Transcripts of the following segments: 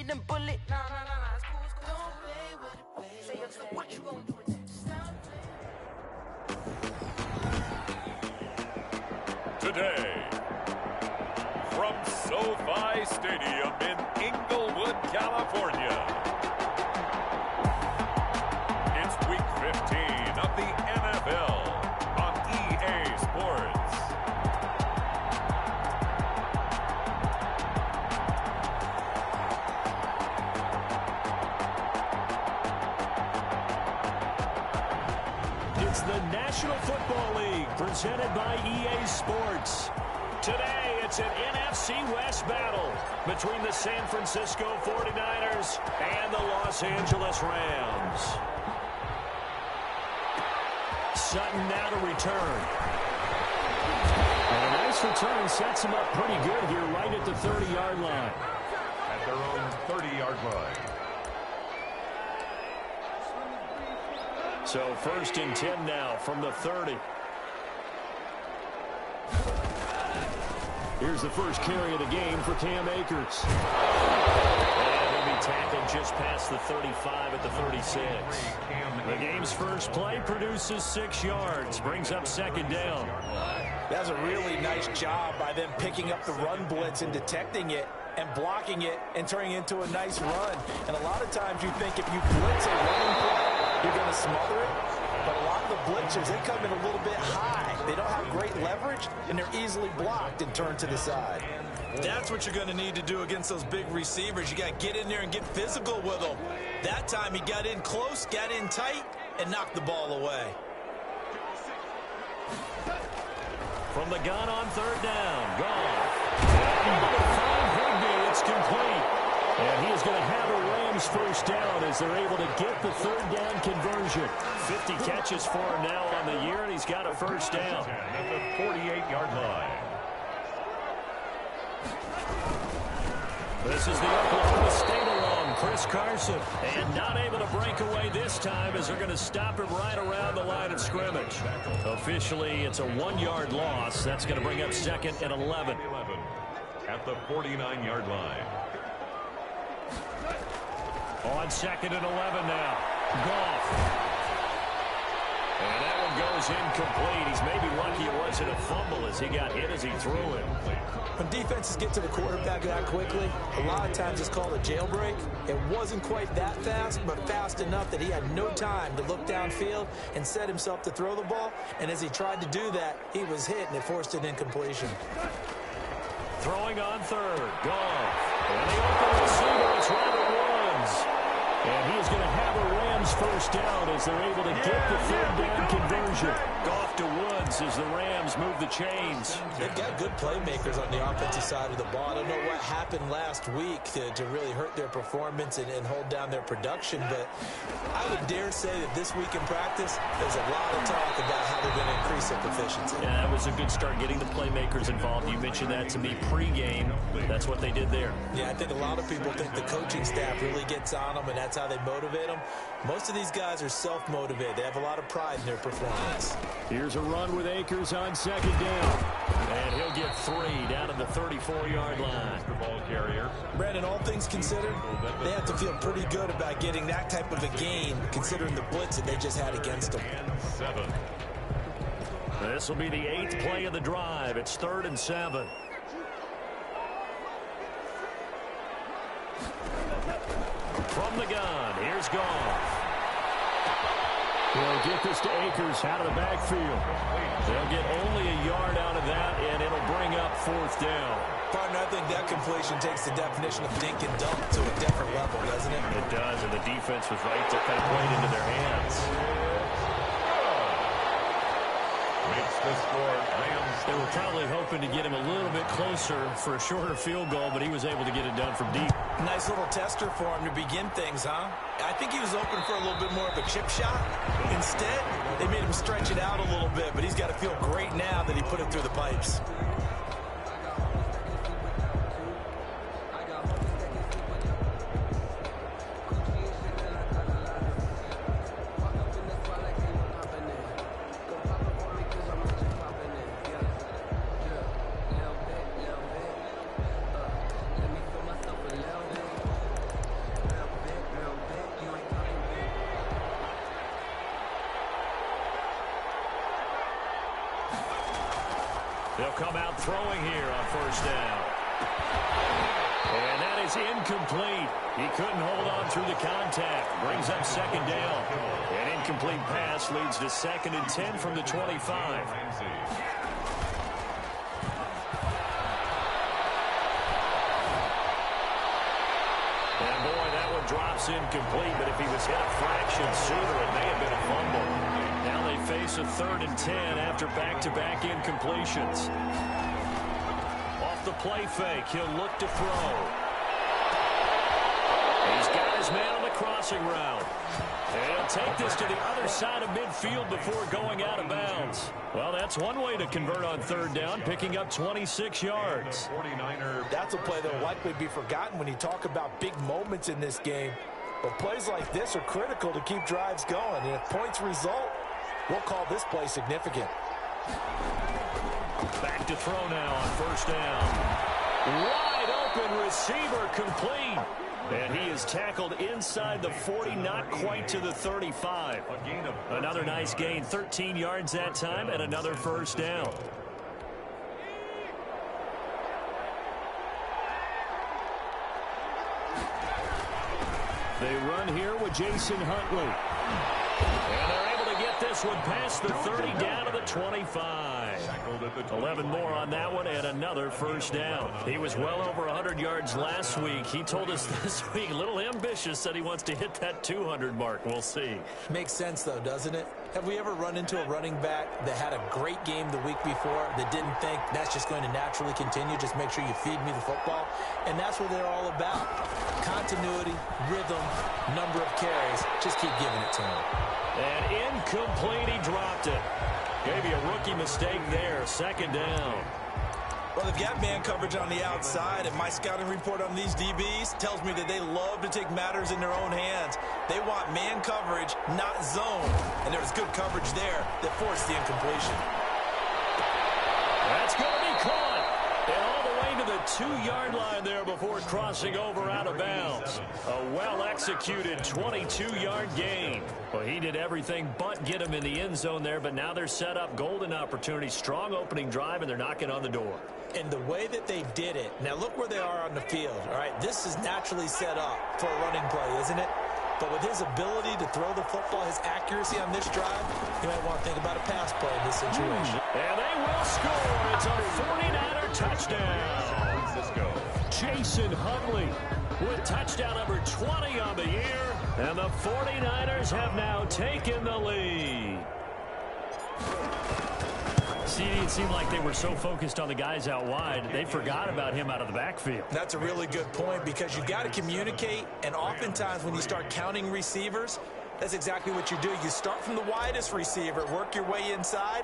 them bullet. Nah, it's cool, Don't play with it, play. Say, yo, so what you gonna do with that? Today, from SoFi Stadium in Inglewood, California, it's Week 15 of the NFL on EA Sports. It's the National Football League presented by EA Sports. Today, it's an NFC West battle between the San Francisco 49ers and the Los Angeles Rams. Sutton now to return. And a nice return sets him up pretty good here right at the 30-yard line. At their own 30-yard line. So 1st and 10 now from the 30. Here's the first carry of the game for Cam Akers. And he'll be tackled just past the 35 at the 36. The game's first play produces 6 yards, brings up 2nd down. That's a really nice job by them picking up the run blitz and detecting it and blocking it and turning it into a nice run. And a lot of times you think if you blitz a running play, you're going to smother it. But a lot of the blitzers, they come in a little bit high. They don't have great leverage, and they're easily blocked and turned to the side. That's what you're going to need to do against those big receivers. You got to get in there and get physical with them. That time he got in close, got in tight, and knocked the ball away. From the gun on 3rd down. Goff. It's complete. And he is going to have a Rams first down as they're able to get the 3rd down conversion. 50 catches for him now on the year, and he's got a first down. At the 48-yard line. This is the Oklahoma State alum, Chris Carson. And not able to break away this time as they're going to stop him right around the line of scrimmage. Officially, it's a 1-yard loss. That's going to bring up 2nd and 11. At the 49-yard line. On 2nd and 11 now. Goff. And that one goes incomplete. He's maybe lucky it wasn't a fumble as he got hit as he threw it. When defenses get to the quarterback that quickly, a lot of times it's called a jailbreak. It wasn't quite that fast, but fast enough that he had no time to look downfield and set himself to throw the ball. And as he tried to do that, he was hit, and it forced an incompletion. Throwing on 3rd. Goff. And the open receiver is Robert Woods. And he is going to have a Rams first down as they're able to get the 3rd down conversion. Goff to Woods as the Rams move the chains. They've got good playmakers on the offensive side of the ball. I don't know what happened last week to really hurt their performance and hold down their production, but I would dare say that this week in practice, there's a lot of talk about how they're going to increase their proficiency. Yeah, that was a good start getting the playmakers involved. You mentioned that to me pregame. That's what they did there. Yeah, I think a lot of people think the coaching staff really gets on them, and that's how they motivate them. Most of these guys are self-motivated. They have a lot of pride in their performance. Here's a run with Akers on 2nd down. And he'll get 3 down at the 34-yard line. The ball carrier. Brandon, all things considered, they have to feel pretty good about getting that type of a gain, considering the blitz that they just had against them. And 7. This will be the 8th play of the drive. It's 3rd and 7. From the gun, here's Goff. They'll get this to Akers out of the backfield. They'll get only a yard out of that, and it'll bring up 4th down. Partner, I think that completion takes the definition of dink and dunk to a different level, doesn't it? It does, and the defense was right there, kind of played into their hands. Makes the score. Rams. They were probably hoping to get him a little bit closer for a shorter field goal, but he was able to get it done from deep. Nice little tester for him to begin things, huh? I think he was open for a little bit more of a chip shot. Instead, they made him stretch it out a little bit, but he's got to feel great now that he put it through the pipes. come out throwing here on first down. And that is incomplete. He couldn't hold on through the contact. Brings up second down. An incomplete pass leads to 2nd and 10 from the 25. And boy, that one drops incomplete, but if he was hit a fraction sooner, it may have been a fumble. Now they face a 3rd and 10 after back-to-back incompletions. Off the play fake, he'll look to throw. He's got his man on the crossing route. And he'll take this to the other side of midfield before going out of bounds. Well, that's one way to convert on 3rd down, picking up 26 yards. That's a play that will likely be forgotten when you talk about big moments in this game. But plays like this are critical to keep drives going. And if points result, we'll call this play significant. Back to throw now on 1st down. Wide open receiver complete. And he is tackled inside the 40, not quite to the 35. Another nice gain, 13 yards that time, and another 1st down. They run here with Jason Huntley. And they're able to get this one past the 30 down to the 25. 11 more on that one and another 1st down. He was well over 100 yards last week. He told us this week, a little ambitious, said he wants to hit that 200 mark. We'll see. Makes sense, though, doesn't it? Have we ever run into a running back that had a great game the week before that didn't think that's just going to naturally continue? Just make sure you feed me the football. And that's what they're all about. Continuity, rhythm, number of carries. Just keep giving it to him. And incomplete, he dropped it. Maybe a rookie mistake there. 2nd down. Well, they've got man coverage on the outside, and my scouting report on these DBs tells me that they love to take matters in their own hands. They want man coverage, not zone. And there was good coverage there that forced the incompletion. That's going to be caught. And all the way to the 2-yard line there before crossing over out of bounds. A well-executed 22-yard gain. Well, he did everything but get him in the end zone there, but now they're set up golden opportunity, strong opening drive, and they're knocking on the door. And the way that they did it, now look where they are on the field, all right? This is naturally set up for a running play, isn't it? But with his ability to throw the football, his accuracy on this drive, you might want to think about a pass play in this situation. And they will score. It's a 49er touchdown. Jason Huntley with touchdown number 20 on the year. And the 49ers have now taken the lead. See, it seemed like they were so focused on the guys out wide, they forgot about him out of the backfield. That's a really good point because you've got to communicate, and oftentimes when you start counting receivers, that's exactly what you do. You start from the widest receiver, work your way inside.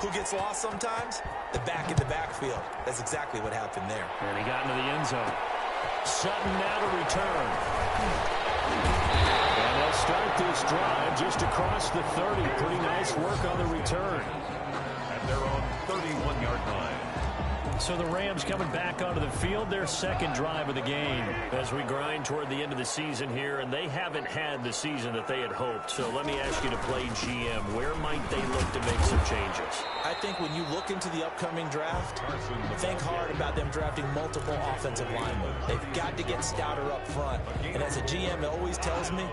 Who gets lost sometimes? The back in the backfield. That's exactly what happened there. And he got into the end zone. Sutton now to return. And they'll start this drive just across the 30. Pretty nice work on the return. And they're on 31-yard line. So the Rams coming back onto the field, their 2nd drive of the game as we grind toward the end of the season here, and they haven't had the season that they had hoped. So let me ask you to play GM. Where might they look to make some changes? I think when you look into the upcoming draft, think hard about them drafting multiple offensive linemen. They've got to get stouter up front. And as a GM, it always tells me,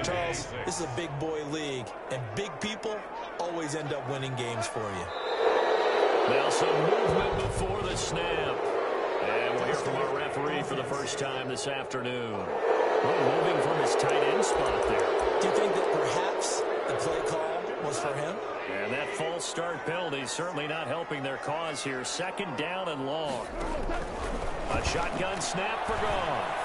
Charles, this is a big boy league, and big people always end up winning games for you. Now some movement before the snap. And we'll hear from our referee for the first time this afternoon. Oh, moving from his tight end spot there. Do you think that perhaps the play call was for him? And that false start penalty certainly not helping their cause here. 2nd down and long. A shotgun snap for Goff.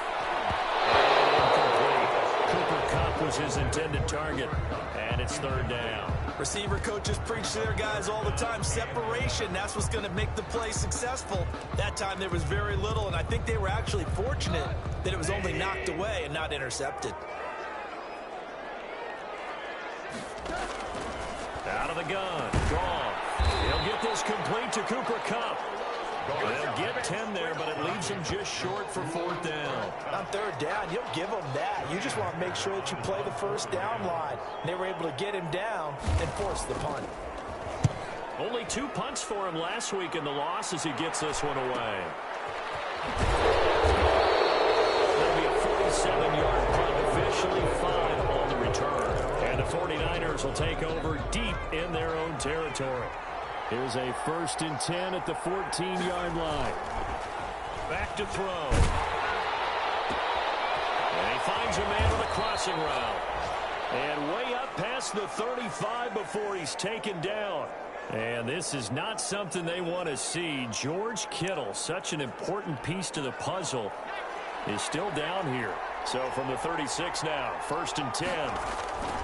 And incomplete. Cooper Kupp was his intended target. And it's 3rd down. Receiver coaches preach to their guys all the time. Separation, that's what's going to make the play successful. That time there was very little, and I think they were actually fortunate that it was only knocked away and not intercepted. Out of the gun. Goff. He'll get this complete to Cooper Kupp. They'll get 10 there, but it leaves him just short for 4th down. On 3rd down, you'll give them that. You just want to make sure that you play the 1st down line. And they were able to get him down and force the punt. Only 2 punts for him last week in the loss as he gets this one away. That'll be a 47-yard punt, officially 5 on the return. And the 49ers will take over deep in their own territory. Here's a 1st and 10 at the 14-yard line. Back to throw. And he finds a man on a crossing route. And way up past the 35 before he's taken down. And this is not something they want to see. George Kittle, such an important piece to the puzzle, is still down here. So from the 36 now, 1st and 10.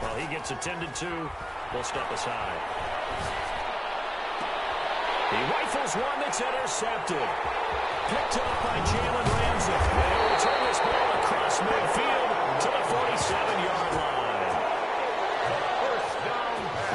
Well, he gets attended to. We'll step aside. He rifles one that's intercepted. Picked up by Jalen Ramsey. And he'll return this ball across midfield to the 47-yard line.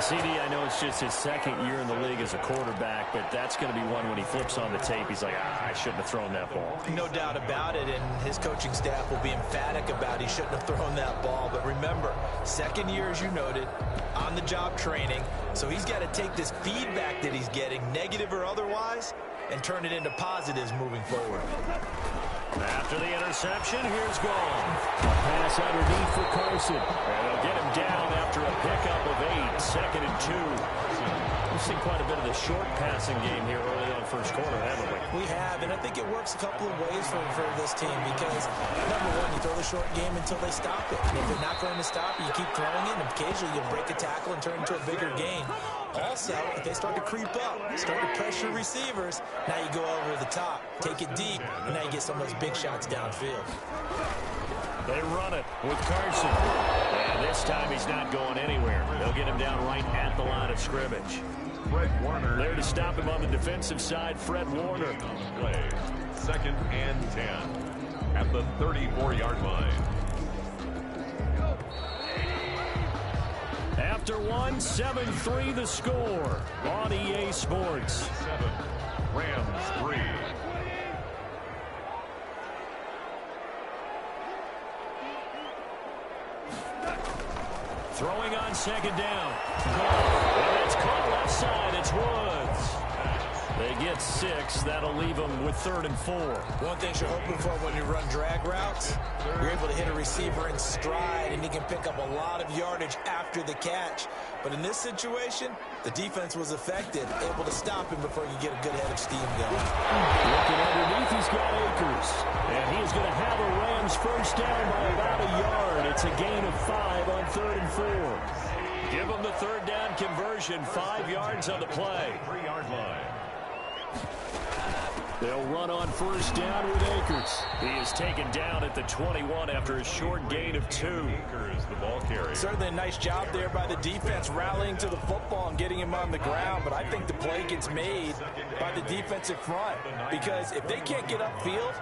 CD, I know it's just his 2nd year in the league as a quarterback, but that's going to be one when he flips on the tape. He's like, I shouldn't have thrown that ball. No doubt about it, and his coaching staff will be emphatic about he shouldn't have thrown that ball. But remember, 2nd year, as you noted, on-the-job training, so he's got to take this feedback that he's getting, negative or otherwise, and turn it into positives moving forward. After the interception, here's Gone. A pass underneath for Carson. And they'll get him down after a pickup of 8, 2nd and 2. We've seen quite a bit of the short passing game here early on first quarter, haven't we? We have, and I think it works a couple of ways for this team because, number one, you throw the short game until they stop it. And if they're not going to stop it, you keep throwing it, and occasionally you'll break a tackle and turn it into a bigger game. Also, if they start to creep up, start to pressure receivers, now you go over the top, take it deep, and now you get some of those big shots downfield. They run it with Carson. And this time he's not going anywhere. They'll get him down right at the line of scrimmage. Fred Warner. There to stop him on the defensive side, Fred Warner. Play. 2nd and 10 at the 34-yard line. After 1, 7-3 the score on EA Sports. 7, Rams 3. Throwing on 2nd down. And it's caught left side. It's Woods. They get 6. That'll leave them with 3rd and 4. One thing you're hoping for when you run drag routes, you're able to hit a receiver in stride, and he can pick up a lot of yardage after the catch. But in this situation, the defense was effective, able to stop him before you get a good head of steam going. Looking underneath, he's got Akers. And he's going to have a Rams 1st down by about a yard. It's a gain of 5 on 3rd and 4. Give them the 3rd down conversion, 5 yards on the play. 3-yard line. They'll run on 1st down with Akers. He is taken down at the 21 after a short gain of 2. Akers, the ball carrier. Certainly a nice job there by the defense rallying to the football and getting him on the ground, but I think the play gets made by the defensive front because if they can't get upfield,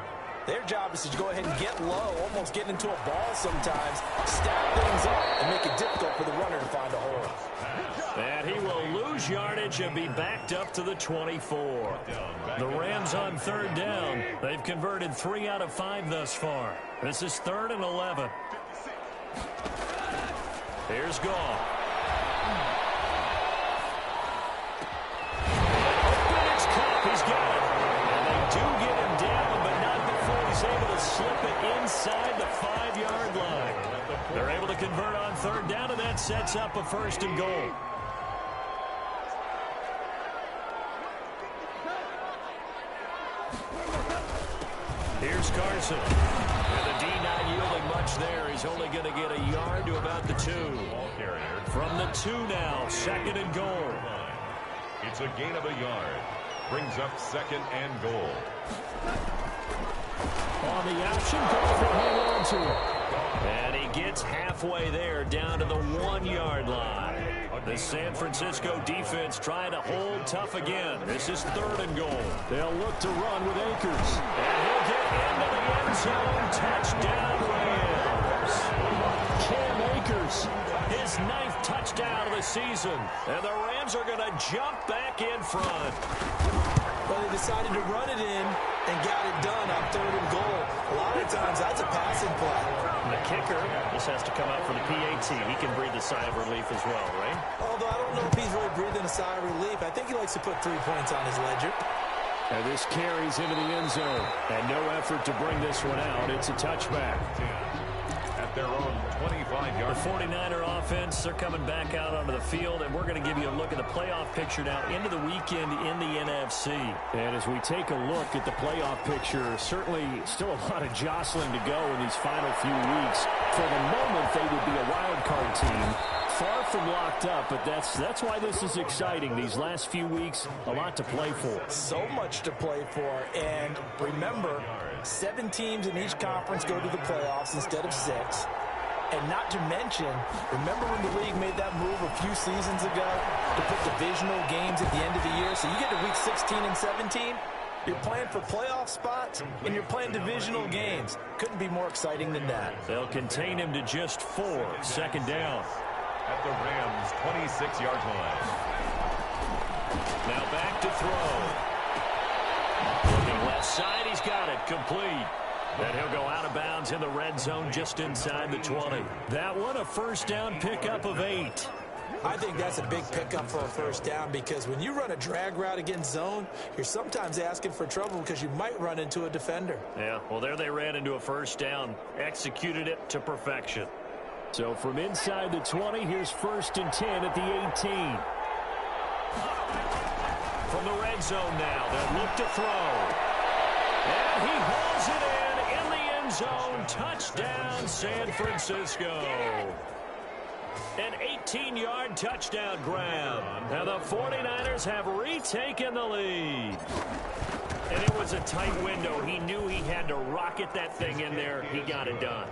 their job is to go ahead and get low, almost get into a ball sometimes, stack things up, and make it difficult for the runner to find a hole. And he will lose yardage and be backed up to the 24. The Rams on 3rd down. They've converted 3 out of 5 thus far. This is 3rd and 11. Here's Goff. Open, it's Cup. He's got it. And they do get him down, but not before he's able to slip it inside the 5-yard line. They're able to convert on 3rd down, and that sets up a 1st and goal. Here's Carson. And the D not yielding much there. He's only going to get a yard to about the 2. From the 2 now, 2nd and goal. It's a gain of a yard. Brings up 2nd and goal. On the option, Goff will hang on to it. And he gets halfway there, down to the 1-yard line. The San Francisco defense trying to hold tough again. This is 3rd and goal. They'll look to run with Akers. And he'll get into the end zone. Touchdown, Rams. Cam Akers, his 9th touchdown of the season. And the Rams are going to jump back in front. Well, they decided to run it in and got it done on 3rd and goal. A lot of times, that's a passing play. The kicker just has to come out for the PAT. He can breathe a sigh of relief as well, right? Although I don't know if he's really breathing a sigh of relief. I think he likes to put 3 points on his ledger. And this carries into the end zone. And no effort to bring this one out. It's a touchback. At their own 25-yard. The 49er offense, they're coming back out onto the field, and we're going to give you a look at the playoff picture now into the weekend in the NFC. And as we take a look at the playoff picture, certainly still a lot of jostling to go in these final few weeks. For the moment, they would be a wild card team. Far from locked up, but that's why this is exciting. These last few weeks, a lot to play for. So much to play for. And remember, 7 teams in each conference go to the playoffs instead of 6. And not to mention, remember when the league made that move a few seasons ago to put divisional games at the end of the year? So you get to week 16 and 17, you're playing for playoff spots, and you're playing divisional games. Couldn't be more exciting than that. They'll contain him to just 4. Second down. At the Rams' 26-yard line. Now back to throw. Looking left side, he's got it. Complete. And he'll go out of bounds in the red zone just inside the 20. That one, a first down pickup of 8. I think that's a big pickup for a first down because when you run a drag route against zone, you're sometimes asking for trouble because you might run into a defender. Yeah, well, there they ran into a first down. Executed it to perfection. So from inside the 20, here's 1st and 10 at the 18. From the red zone now, they'll look to throw. And he hauls it in the end zone. Touchdown, San Francisco. An 18-yard touchdown grab. Now the 49ers have retaken the lead. And it was a tight window. He knew he had to rocket that thing in there. He got it done.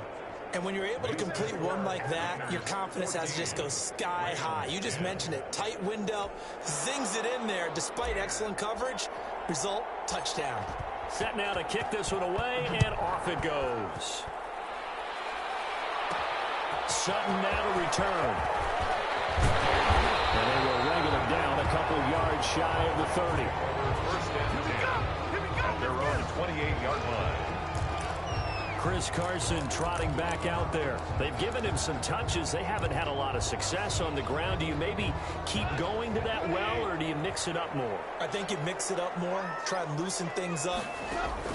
And when you're able to complete one like that, your confidence has to just go sky high. You just mentioned it. Tight window, zings it in there despite excellent coverage. Result, touchdown. Set now to kick this one away, and off it goes. Sutton now to return. And they will wrangle him down a couple yards shy of the 30. First and 10. At their own 28-yard line. Chris Carson trotting back out there. They've given him some touches. They haven't had a lot of success on the ground. Do you maybe keep going to that well, or do you mix it up more? I think you mix it up more, try and loosen things up.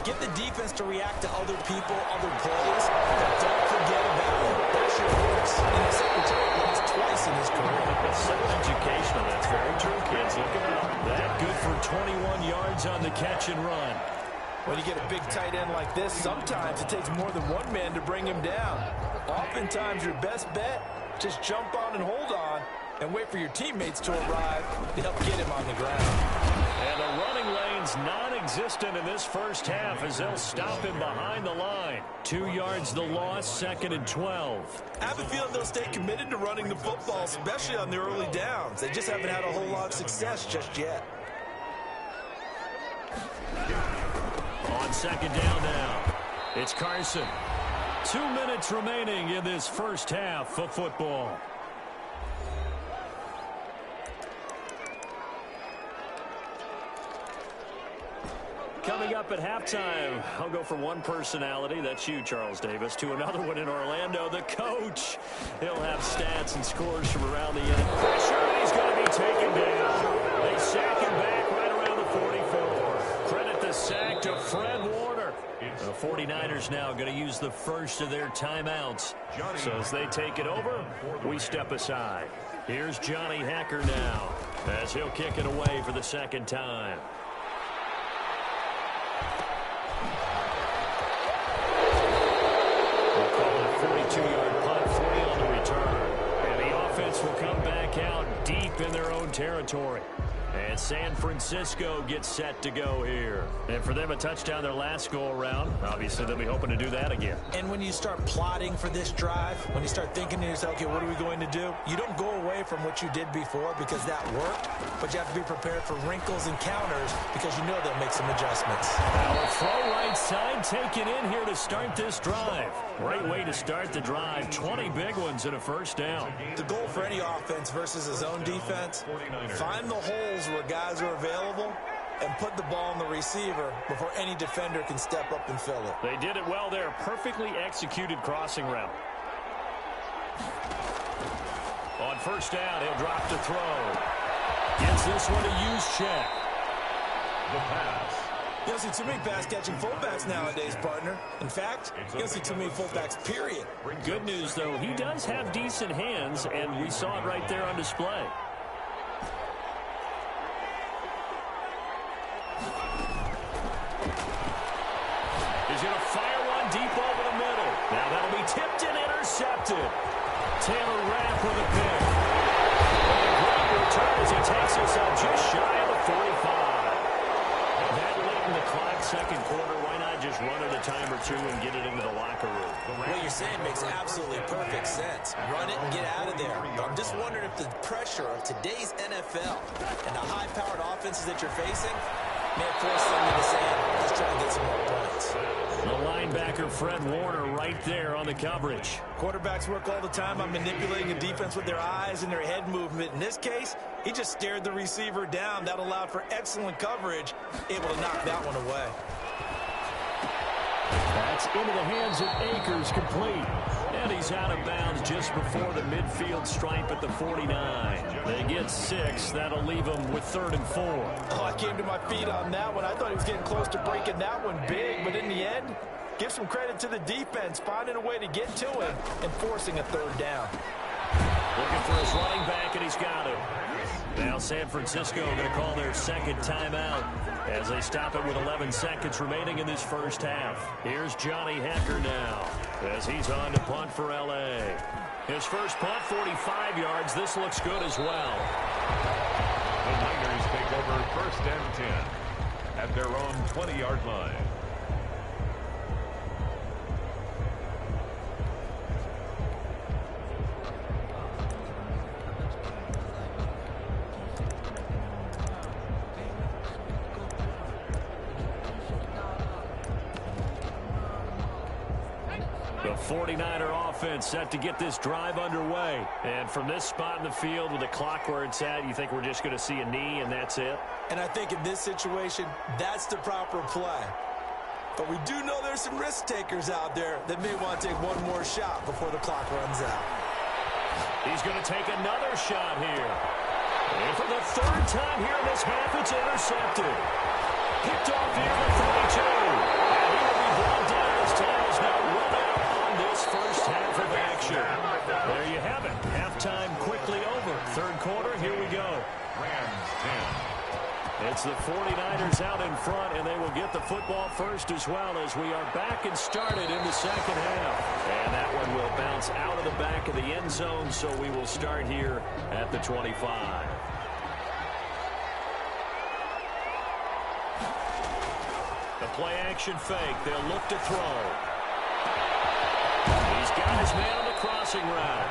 Get the defense to react to other people, other plays, but don't forget about it. That's your horse in the secretary at least twice in his career. That's so educational. That's very true, kids. Look at that. That good for 21 yards on the catch and run. When you get a big tight end like this, sometimes it takes more than one man to bring him down. Oftentimes, your best bet, just jump on and hold on and wait for your teammates to arrive to help get him on the ground. And the running lane's non-existent in this first half as they'll stop him behind the line. 2 yards the loss, 2nd and 12. I have a feeling they'll stay committed to running the football, especially on the early downs. They just haven't had a whole lot of success just yet. On 2nd down now, it's Carson. 2 minutes remaining in this first half of football. Coming up at halftime, I'll go from one personality, that's you, Charles Davis, to another one in Orlando, the coach. He'll have stats and scores from around the end. Pressure, and he's going to be taken down. They sack him back right around the 44. Credit the sack to Fred Warner. The 49ers now going to use the first of their timeouts. So as they take it over, we step aside. Here's Johnny Hekker now as he'll kick it away for the second time. We'll call it a 42-yard punt, 40 on the return. And the offense will come back out deep in their own territory. And San Francisco gets set to go here. And for them, a touchdown their last go-around. Obviously, they'll be hoping to do that again. And when you start plotting for this drive, when you start thinking to yourself, okay, what are we going to do? You don't go away from what you did before because that worked, but you have to be prepared for wrinkles and counters because you know they'll make some adjustments. Now a throw right side taken in here to start this drive. Great way to start the drive. 20 big ones and a first down. The goal for any offense versus a zone defense, find the holes where guys are available and put the ball on the receiver before any defender can step up and fill it. They did it well there. Perfectly executed crossing route. On first down, he'll drop to throw. Gets this one to use check. The pass. You don't see too many pass-catching fullbacks nowadays, partner. In fact, you don't see too many fullbacks, period. Good news, though, he does have decent hands, and we saw it right there on display. He's going to fire one deep over the middle. Now that'll be tipped and intercepted. Taylor Rapp with a pick. And a great return as he takes us up just shy of the 45. That late in the clock, second quarter, why not just run it a time or two and get it into the locker room? What you're saying makes absolutely perfect sense. Run it and get out of there. But I'm just wondering if the pressure of today's NFL and the high-powered offenses that you're facing may have forced them into saying, let's try to get some more points. The linebacker, Fred Warner, right there on the coverage. Quarterbacks work all the time on manipulating a defense with their eyes and their head movement. In this case, he just stared the receiver down. That allowed for excellent coverage, able to knock that one away. That's into the hands of Akers, complete. And he's out of bounds just before the midfield stripe at the 49. They get 6. That'll leave them with 3rd and 4. Oh, I came to my feet on that one. I thought he was getting close to breaking that one big, but in the end, give some credit to the defense, finding a way to get to him and forcing a 3rd down. Looking for his running back, and he's got it. Now San Francisco going to call their second timeout as they stop it with 11 seconds remaining in this first half. Here's Johnny Hecker now as he's on to punt for L.A. His first punt, 45 yards. This looks good as well. The Niners take over 1st and 10 at their own 20-yard line. The 49er offense set to get this drive underway. And from this spot in the field with the clock where it's at, you think we're just going to see a knee and that's it? And I think in this situation, that's the proper play. But we do know there's some risk takers out there that may want to take one more shot before the clock runs out. He's going to take another shot here. And for the 3rd time here in this half, it's intercepted. Picked off here at 32. And he will be brought down as time is now run out on this first half of action. There you have it. Halftime quickly over. 3rd quarter, here we go. Rams 10. It's the 49ers out in front, and they will get the football first as well as we are back and started in the second half. And that one will bounce out of the back of the end zone, so we will start here at the 25. The play action fake. They'll look to throw. He's got his man on the crossing route.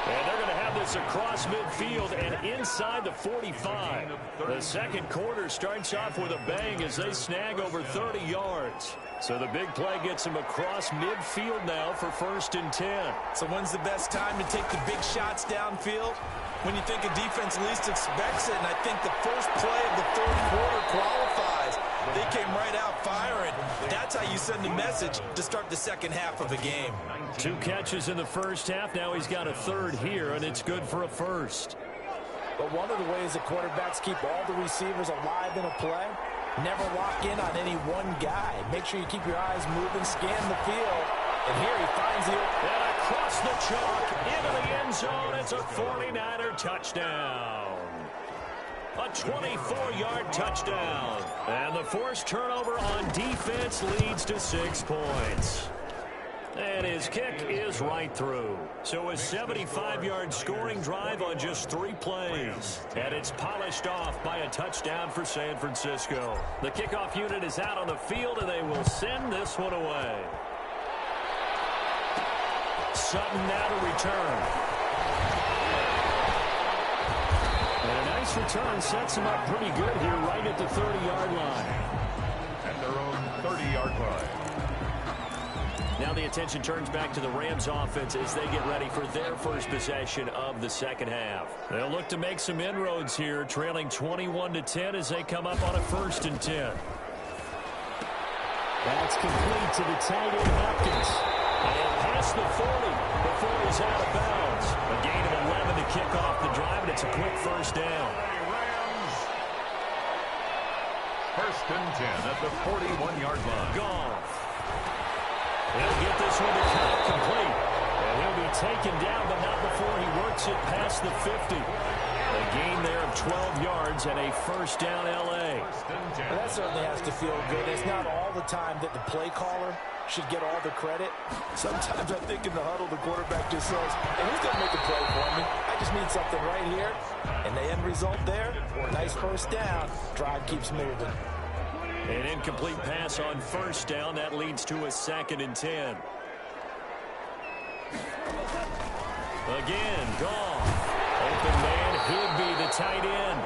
And they're going to have this across midfield and inside the 45. The second quarter starts off with a bang as they snag over 30 yards. So the big play gets them across midfield now for 1st and 10. So when's the best time to take the big shots downfield? When you think a defense least expects it, and I think the first play of the 3rd quarter qualifies. They came right out firing. That's how you send a message to start the second half of a game. 2 catches in the first half. Now he's got a 3rd here, and it's good for a 1st. But one of the ways that quarterbacks keep all the receivers alive in a play, never lock in on any one guy. Make sure you keep your eyes moving, scan the field. And here he finds the... And across the chalk, into the end zone. It's a 49er touchdown. A 24-yard touchdown. And the forced turnover on defense leads to 6 points. And his kick is right through. So a 75-yard scoring drive on just 3 plays. And it's polished off by a touchdown for San Francisco. The kickoff unit is out on the field, and they will send this one away. Sutton now to return. And a nice return sets him up pretty good here right at the 30-yard line. At their own 30-yard line. Now the attention turns back to the Rams offense as they get ready for their first possession of the second half. They'll look to make some inroads here, trailing 21-10 as they come up on a 1st and 10. That's complete to the tight end Hopkins. And past the 40 before he's out of bounds. quick first down. Rams. First and 10 at the 41-yard line. Goff. He'll get this one to count complete. And he'll be taken down, but not before he works it past the 50. A gain there of 12 yards and a first down L.A. Well, that certainly has to feel good. It's not all the time that the play caller should get all the credit. Sometimes I think in the huddle, the quarterback just says, hey, who's going to make a play for me? I just need something right here. And the end result there, nice first down. Drive keeps moving. An incomplete pass on first down. That leads to a 2nd and 10. Again, Goff. Open man, Higby, the tight end.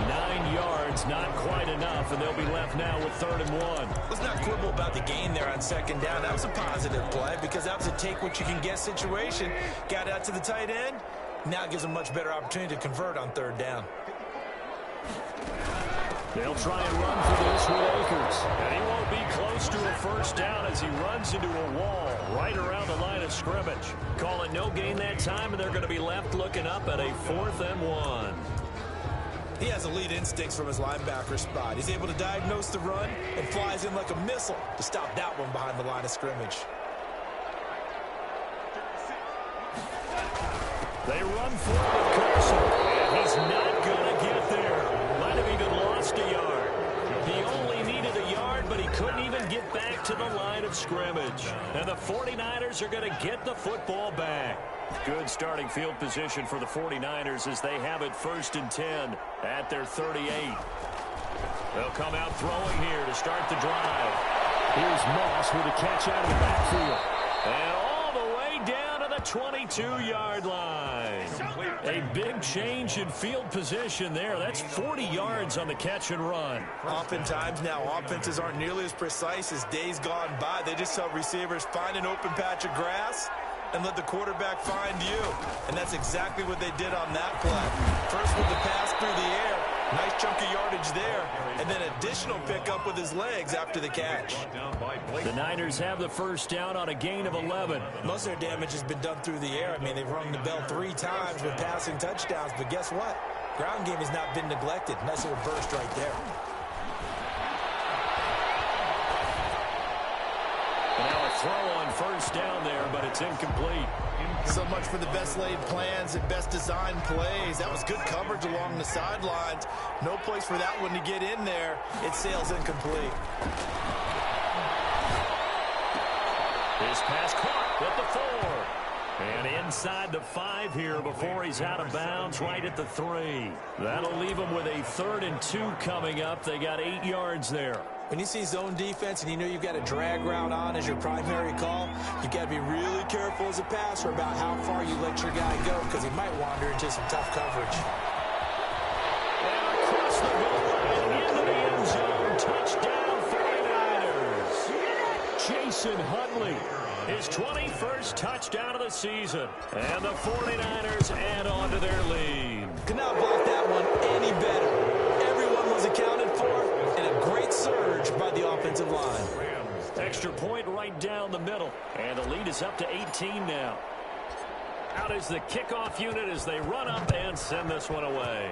9 yards, not quite enough, and they'll be left now with 3rd and 1. Let's not quibble about the gain there on 2nd down. That was a positive play because that was a take-what-you-can-get situation. Got out to the tight end. Now it gives them a much better opportunity to convert on 3rd down. They'll try and run for this with Akers. And he won't be close to a first down as he runs into a wall right around the line of scrimmage. Call it no gain that time, and they're going to be left looking up at a 4th and 1. He has elite instincts from his linebacker spot. He's able to diagnose the run and flies in like a missile to stop that one behind the line of scrimmage. They run forward Carson, and he's not going to get there. Might have even lost a yard. He only needed a yard, but he couldn't even get back to the line of scrimmage. And the 49ers are going to get the football back. Good starting field position for the 49ers as they have it 1st and 10 at their 38. They'll come out throwing here to start the drive. Here's Moss with a catch out of the backfield. And all the way down to the 22-yard line. A big change in field position there. That's 40 yards on the catch and run. Oftentimes now, offenses aren't nearly as precise as days gone by. They just tell receivers, find an open patch of grass and let the quarterback find you. And that's exactly what they did on that play. First with the pass through the air. Nice chunk of yardage there. And then additional pickup with his legs after the catch. The Niners have the first down on a gain of 11. Most of their damage has been done through the air. I mean, they've rung the bell 3 times with passing touchdowns. But guess what? Ground game has not been neglected. Nice little burst right there. Now a throw on first down there, but it's incomplete. So much for the best laid plans and best designed plays. That was good coverage along the sidelines. No place for that one to get in there. It sails incomplete. His pass caught at the 4. And inside the 5 here before he's out of bounds right at the 3. That'll leave him with a 3rd and 2 coming up. They got 8 yards there. When you see zone defense and you know you've got a drag route on as your primary call, you've got to be really careful as a passer about how far you let your guy go because he might wander into some tough coverage. And across the goal line into the end zone. Touchdown 49ers. Jason Huntley. His 21st touchdown of the season. And the 49ers add on to their lead. Could not block that one any better. Everyone was accounted for, and a great surge by the offensive line. Extra point right down the middle. And the lead is up to 18 now. Out is the kickoff unit as they run up and send this one away.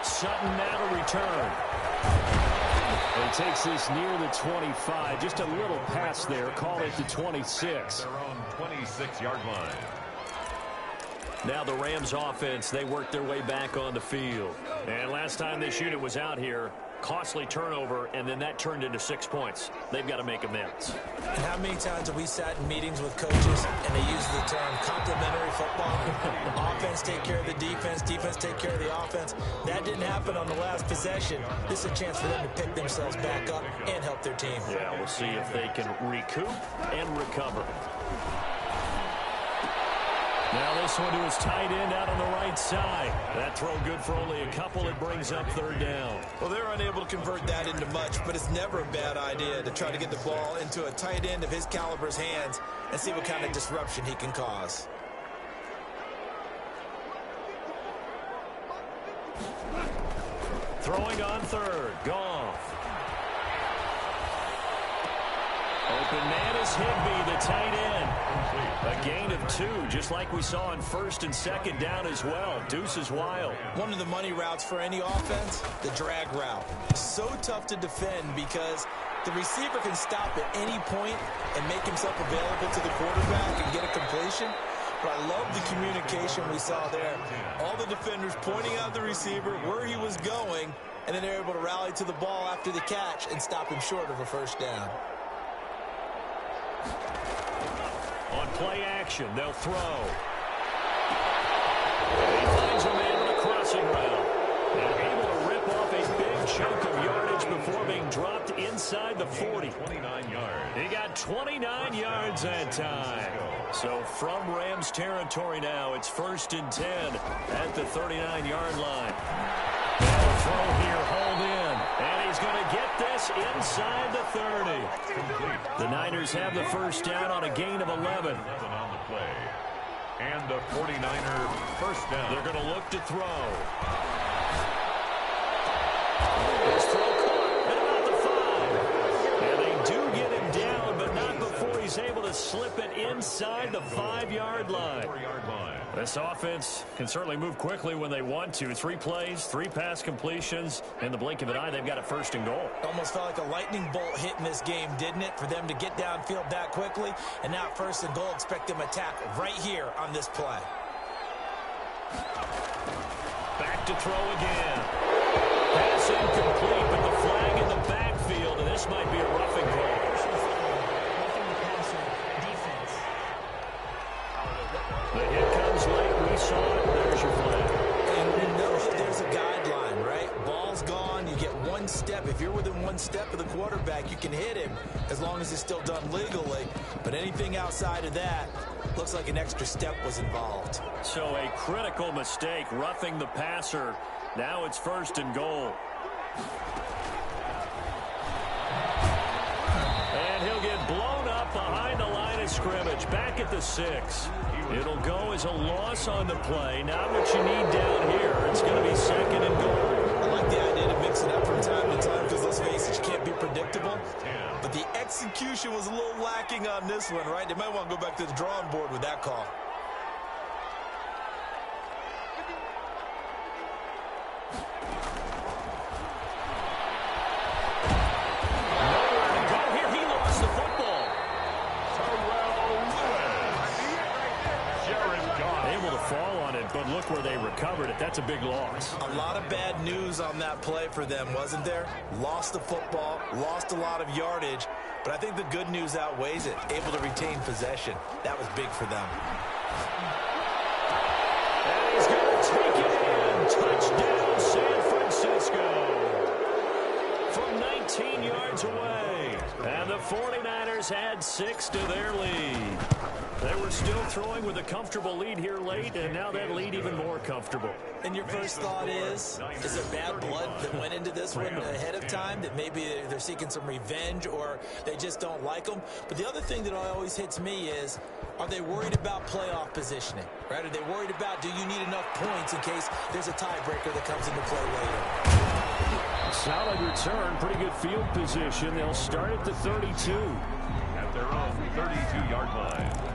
Sutton now to return. And takes this near the 25. Just a little pass there. Call it the 26. Their own 26-yard line. Now the Rams offense, they work their way back on the field. And last time this unit was out here, costly turnover, and then that turned into 6 points. They've got to make amends. And how many times have we sat in meetings with coaches and they use the term complementary football? Offense take care of the defense, defense take care of the offense. That didn't happen on the last possession. This is a chance for them to pick themselves back up and help their team. Yeah, we'll see if they can recoup and recover. Now this one to his tight end out on the right side. That throw good for only a couple. It brings up 3rd down. Well, they're unable to convert that into much, but it's never a bad idea to try to get the ball into a tight end of his caliber's hands and see what kind of disruption he can cause. Throwing on 3rd. Goff. Open man is Higby, the tight end. A gain of 2, just like we saw on first and second down as well. Deuce is wild. One of the money routes for any offense, the drag route. So tough to defend because the receiver can stop at any point and make himself available to the quarterback and get a completion. But I love the communication we saw there. All the defenders pointing out the receiver, where he was going, and then they're able to rally to the ball after the catch and stop him short of a first down. On play action, they'll throw. He finds a man with a crossing route. And able to rip off a big chunk of yardage before being dropped inside the 40. 29 yards. He got 29 yards that time. So from Rams territory now, it's 1st and 10 at the 39-yard line. And a throw here, hold in. And he's going to get this inside the 30. The Niners have the first down on a gain of 11. On the play. And the 49er first down. They're going to look to throw. His throw caught at about the 5. And they do get him down, but not before he's able to slip it inside the 5-yard line. This offense can certainly move quickly when they want to. 3 plays, 3 pass completions. In the blink of an eye, they've got a 1st and goal. Almost felt like a lightning bolt hit in this game, didn't it? For them to get downfield that quickly. And now 1st and goal, expect them to attack right here on this play. Back to throw again. Pass incomplete, but the flag in the backfield, and this might be a roughing call. The hit comes late. We saw it. There's your flag. And you know that there's a guideline, right? Ball's gone. You get 1 step. If you're within 1 step of the quarterback, you can hit him as long as it's still done legally. But anything outside of that looks like an extra step was involved. So a critical mistake, roughing the passer. Now it's 1st and goal. And he'll get blown up behind the line of scrimmage. Back at the 6. It'll go as a loss on the play. Not what you need down here. It's going to be 2nd and goal. I like the idea to mix it up from time to time because, let's face it, you can't be predictable. But the execution was a little lacking on this one, right? They might want to go back to the drawing board with that call. But look where they recovered it. That's a big loss. A lot of bad news on that play for them, wasn't there? Lost the football, lost a lot of yardage, but I think the good news outweighs it. Able to retain possession. That was big for them. And he's going to take it in. Touchdown, San Francisco. From 19 yards away. And the 49ers had 6 to their lead. They were still throwing with a comfortable lead here late, and now that lead even more comfortable. And your first thought is there bad blood that went into this one ahead of time, that maybe they're seeking some revenge or they just don't like them? But the other thing that always hits me is, are they worried about playoff positioning? Right? Are they worried about, do you need enough points in case there's a tiebreaker that comes into play later? Solid return, pretty good field position. They'll start at the 32. At their own 32-yard line.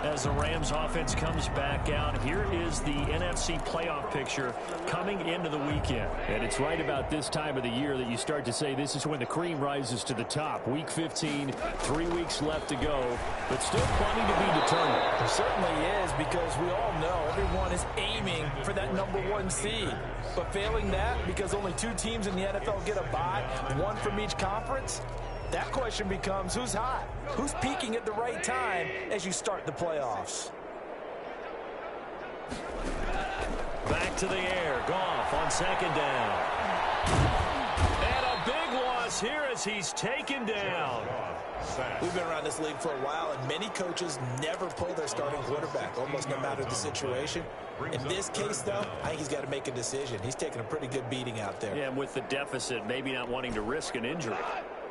As the Rams offense comes back out, here is the NFC playoff picture coming into the weekend. And it's right about this time of the year that you start to say this is when the cream rises to the top. Week 15, 3 weeks left to go, but still plenty to be determined. There certainly is, because we all know everyone is aiming for that #1 seed. But failing that, because only 2 teams in the NFL get a bye, 1 from each conference, that question becomes, who's hot? Who's peaking at the right time as you start the playoffs? Back to the air. Goff on 2nd down. And a big loss here as he's taken down. We've been around this league for a while, and many coaches never pull their starting quarterback, almost no matter the situation. In this case, though, I think he's got to make a decision. He's taking a pretty good beating out there. Yeah, and with the deficit, maybe not wanting to risk an injury.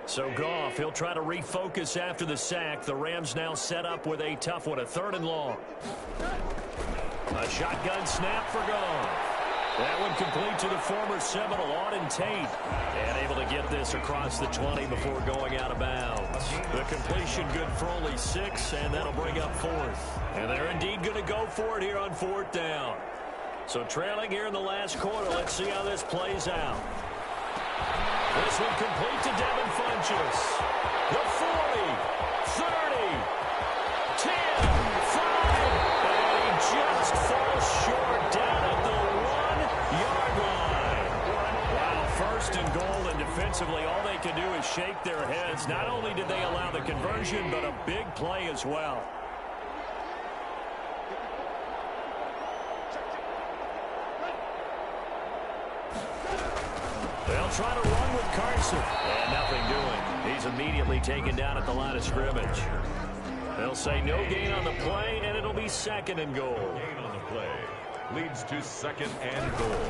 So Goff, he'll try to refocus after the sack. The Rams now set up with a tough one, a 3rd and long. A shotgun snap for Goff. That one complete to the former Seminole, Auden Tate. And able to get this across the 20 before going out of bounds. The completion good for only 6, and that'll bring up 4th. And they're indeed going to go for it here on 4th down. So trailing here in the last quarter, let's see how this plays out. This one complete to Devin Funchess. The 40, 30, 10, 5, and he just falls short down at the 1-yard line. Wow, first and goal, and defensively all they can do is shake their heads. Not only did they allow the conversion, but a big play as well. They'll try to run with Carson. And nothing doing. He's immediately taken down at the line of scrimmage. They'll say no gain on the play, and it'll be 2nd and goal. Gain on the play leads to 2nd and goal.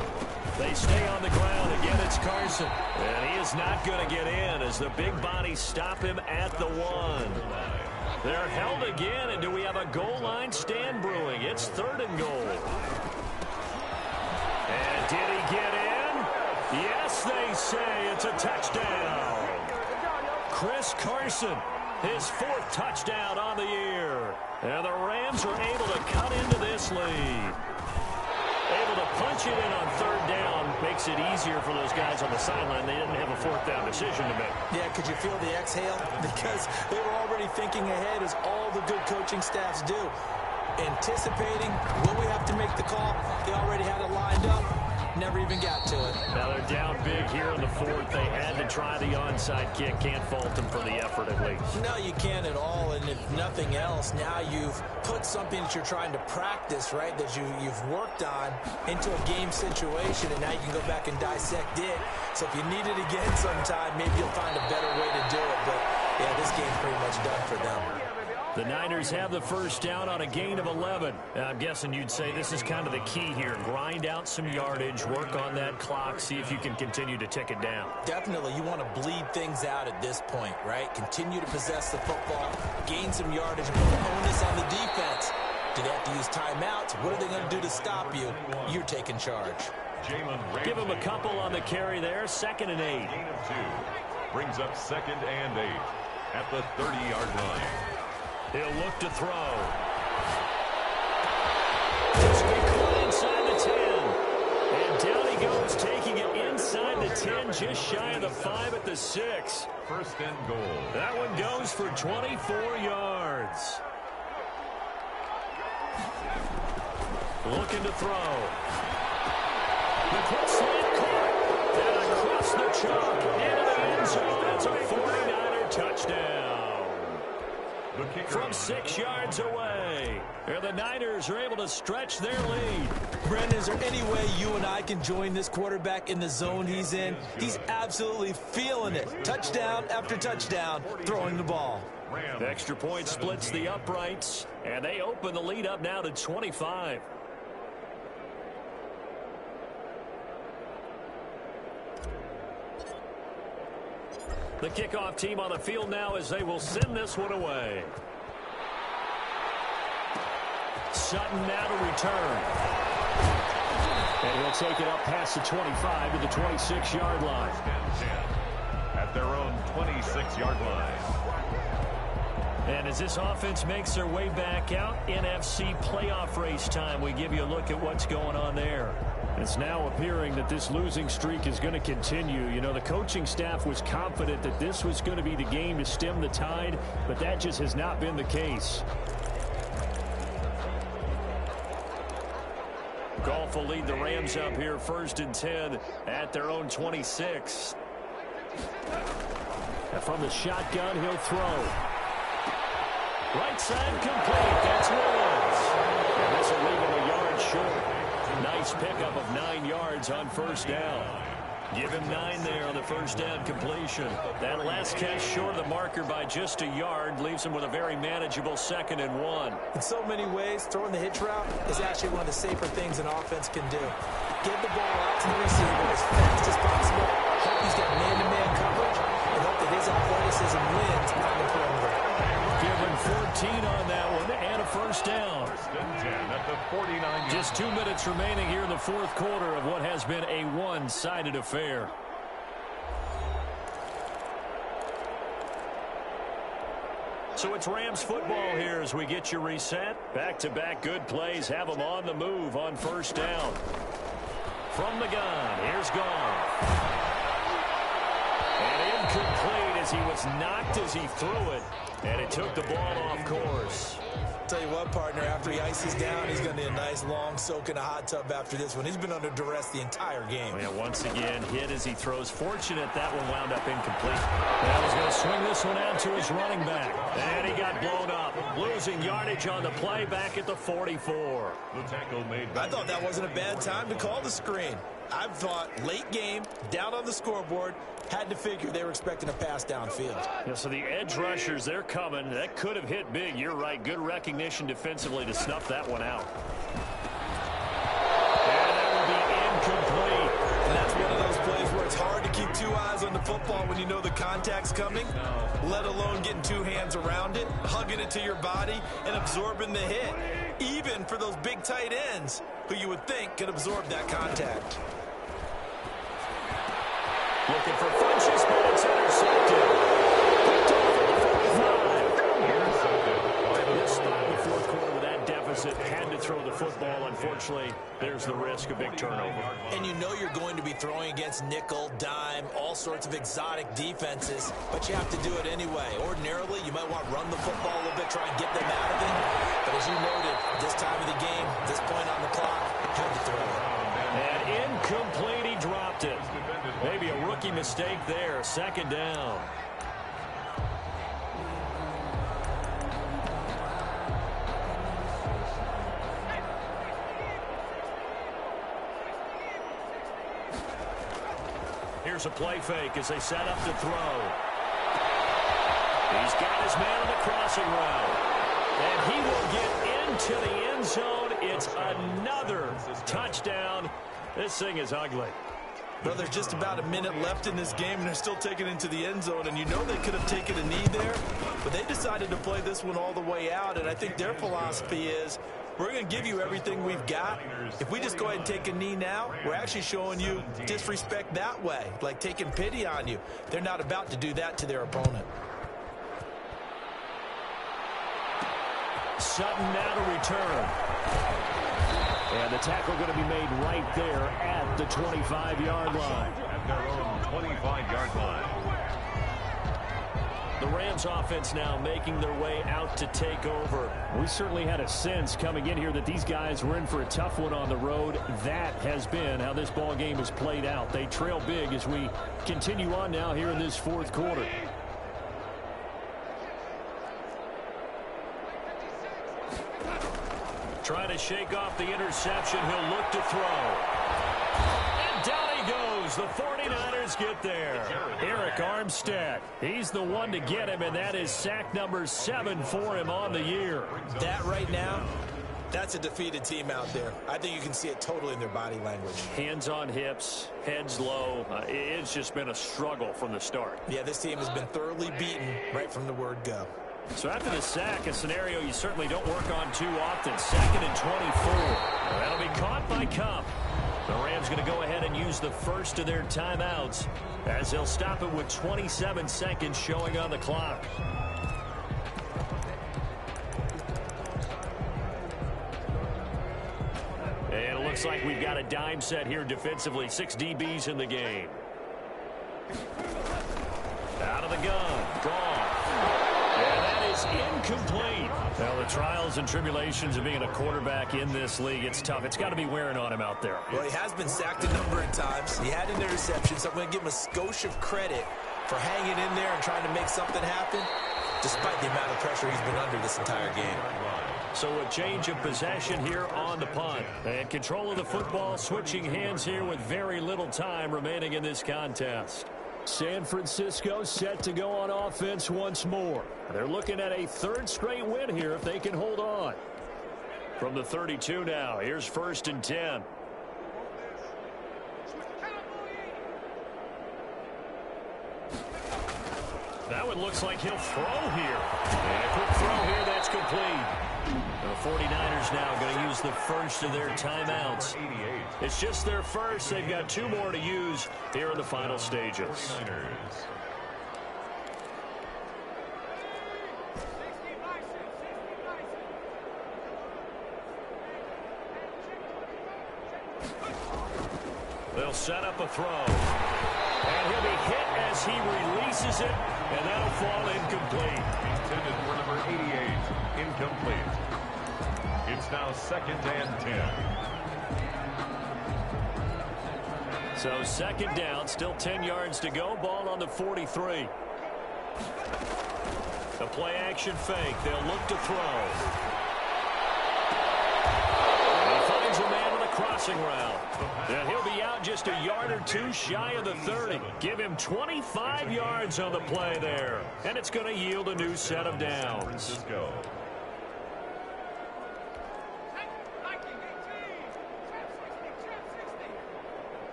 They stay on the ground. Again, it's Carson. And he is not going to get in as the big bodies stop him at the 1. They're held again, and do we have a goal line stand brewing? It's 3rd and goal. And did he get in? Yes, they say it's a touchdown. Chris Carson, his 4th touchdown on the year. And the Rams are able to cut into this lead. Able to punch it in on 3rd down. Makes it easier for those guys on the sideline. They didn't have a 4th down decision to make. Yeah, could you feel the exhale? Because they were already thinking ahead, as all the good coaching staffs do. Anticipating when we have to make the call. They already had it lined up. Never even got to it. Now they're down big here in the 4th. They had to try the onside kick. Can't fault them for the effort at least. No, you can't at all. And if nothing else, now you've put something that you're trying to practice, right, that you've worked on into a game situation, and now you can go back and dissect it. So if you need it again sometime, maybe you'll find a better way to do it. But, yeah, this game's pretty much done for them. The Niners have the 1st down on a gain of 11. I'm guessing you'd say this is kind of the key here. Grind out some yardage, work on that clock, see if you can continue to tick it down. Definitely. You want to bleed things out at this point, right? Continue to possess the football, gain some yardage, and put the onus on the defense. Do they have to use timeouts? What are they going to do to stop you? You're taking charge. Give him a couple on the carry there. 2nd and 8. Gain of 2 brings up 2nd and 8 at the 30-yard line. He'll look to throw. This will be caught inside the 10. And down he goes, taking it inside the 10, just shy of the 5 at the 6. 1st and goal. That one goes for 24 yards. Looking to throw. The quick slant caught. And across the chalk into the end zone. That's a 49er touchdown. From 6 yards away. And the Niners are able to stretch their lead. Brendan, is there any way you and I can join this quarterback in the zone he's in? He's absolutely feeling it. Touchdown after touchdown, throwing the ball. The extra point splits the uprights, and they open the lead up now to 25. The kickoff team on the field now as they will send this one away. Sutton now to return. And he'll take it up past the 25 to the 26-yard line. At their own 26-yard line. And as this offense makes their way back out, NFC playoff race time, we give you a look at what's going on there. It's now appearing that this losing streak is going to continue. You know, the coaching staff was confident that this was going to be the game to stem the tide, but that just has not been the case. Goff will lead the Rams up here 1st and 10 at their own 26. And from the shotgun, he'll throw. Right side complete. That's Williams. And this will leave him a yard short. Nice pickup of 9 yards on 1st down. Give him 9 there on the 1st down completion. That last catch short of the marker by just a yard leaves him with a very manageable 2nd and 1. In so many ways, throwing the hitch route is actually one of the safer things an offense can do. Get the ball out to the receiver as fast as possible. Hope he's got man-to-man coverage, and hope that his athleticism wins on the perimeter. Given 13 on that one, and a first down. First and 10 at the 49. Just 2 minutes remaining here in the fourth quarter of what has been a one-sided affair. So it's Rams football here as we get you reset. Back-to-back good plays have them on the move on first down. From the gun, here's Goff. And incomplete as he was knocked as he threw it. And it took the ball off course. Tell you what, partner, after he ices down, he's going to need a nice long soak in a hot tub after this one. He's been under duress the entire game. Yeah, once again, hit as he throws. Fortunate that one wound up incomplete. Now he's going to swing this one out to his running back. And he got blown up. Losing yardage on the play back at the 44. The tackle made. I thought that wasn't a bad time to call the screen. I thought late game, down on the scoreboard, had to figure they were expecting a pass downfield. Yeah, so the edge rushers, they're coming. That could have hit big. You're right. Good recognition defensively to snuff that one out. And that will be incomplete. And that's one of those plays where it's hard to keep two eyes on the football when you know the contact's coming, let alone getting two hands around it, hugging it to your body, and absorbing the hit. Even for those big tight ends who you would think could absorb that contact. Looking for Funchess, but it's intercepted. Picked off at the 45. Intercepted. This start in the fourth quarter with that deficit. Had to throw the football. Unfortunately, there's the risk of big turnover. And you know you're going to be throwing against nickel, dime, all sorts of exotic defenses, but you have to do it anyway. Ordinarily, you might want to run the football a little bit, try and get them out of it. But as you noted, this time of the game, this point on the clock, had to throw it. And incomplete, he dropped it. Maybe a rookie mistake there. Second down. Here's a play fake as they set up to throw. He's got his man on the crossing route. And he will get into the end zone. It's another touchdown. This thing is ugly. Well, there's just about a minute left in this game, and they're still taking it into the end zone. And you know they could have taken a knee there, but they decided to play this one all the way out. And I think their philosophy is, we're going to give you everything we've got. If we just go ahead and take a knee now, we're actually showing you disrespect that way, like taking pity on you. They're not about to do that to their opponent. Sutton now to return. And the tackle going to be made right there at the 25-yard line. At their own 25-yard line. The Rams offense now making their way out to take over. We certainly had a sense coming in here that these guys were in for a tough one on the road. That has been how this ball game has played out. They trail big as we continue on now here in this fourth quarter. Trying to shake off the interception. He'll look to throw. And down he goes. The 49ers get there. Eric Armstead. He's the one to get him, and that is sack number 7 for him on the year. That right now, that's a defeated team out there. I think you can see it totally in their body language. Hands on hips, heads low. It's just been a struggle from the start. Yeah, this team has been thoroughly beaten right from the word go. So after the sack, a scenario you certainly don't work on too often. 2nd and 24. That'll be caught by Cup. The Rams going to go ahead and use the first of their timeouts as they'll stop it with 27 seconds showing on the clock. And it looks like we've got a dime set here defensively. 6 DBs in the game. Out of the gun. Gone. And that is incomplete. Well, the trials and tribulations of being a quarterback in this league, it's tough. It's got to be wearing on him out there. Well, he has been sacked a number of times. He had an interception, so I'm going to give him a skosh of credit for hanging in there and trying to make something happen, despite the amount of pressure he's been under this entire game. So a change of possession here on the punt. And control of the football, switching hands here with very little time remaining in this contest. San Francisco set to go on offense once more. They're looking at a 3rd straight win here if they can hold on. From the 32 now, here's 1st and 10. That one looks like he'll throw here. And a quick throw here, that's 49ers now going to use the first of their timeouts. It's just their first. They've got 2 more to use here in the final stages. They'll set up a throw. And he'll be hit as he releases it, and that'll fall incomplete. Intended for number 88, incomplete. It's now 2nd and 10. So 2nd down, still 10 yards to go. Ball on the 43. The play action fake. They'll look to throw. And he finds a man on the crossing route. And he'll be out just a yard or 2 shy of the 30. Give him 25 yards on the play there. And it's going to yield a new set of downs.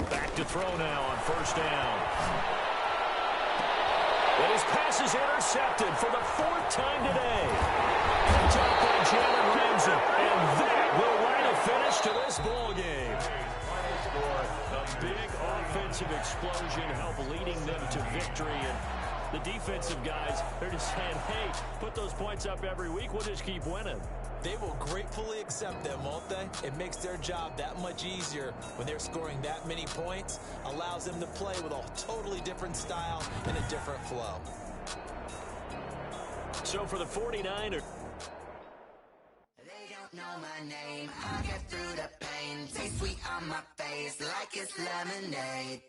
Back to throw now on 1st down. And his pass is intercepted for the 4th time today. Picked up by Jalen Ramsey. And that will write a finish to this ball game. A big offensive explosion helped leading them to victory. And the defensive guys, they're just saying, hey, put those points up every week. We'll just keep winning. They will gratefully accept them, won't they? It makes their job that much easier when they're scoring that many points. Allows them to play with a totally different style and a different flow. So for the 49ers. They don't know my name. I get through the pain. Taste sweet on my face like it's lemonade.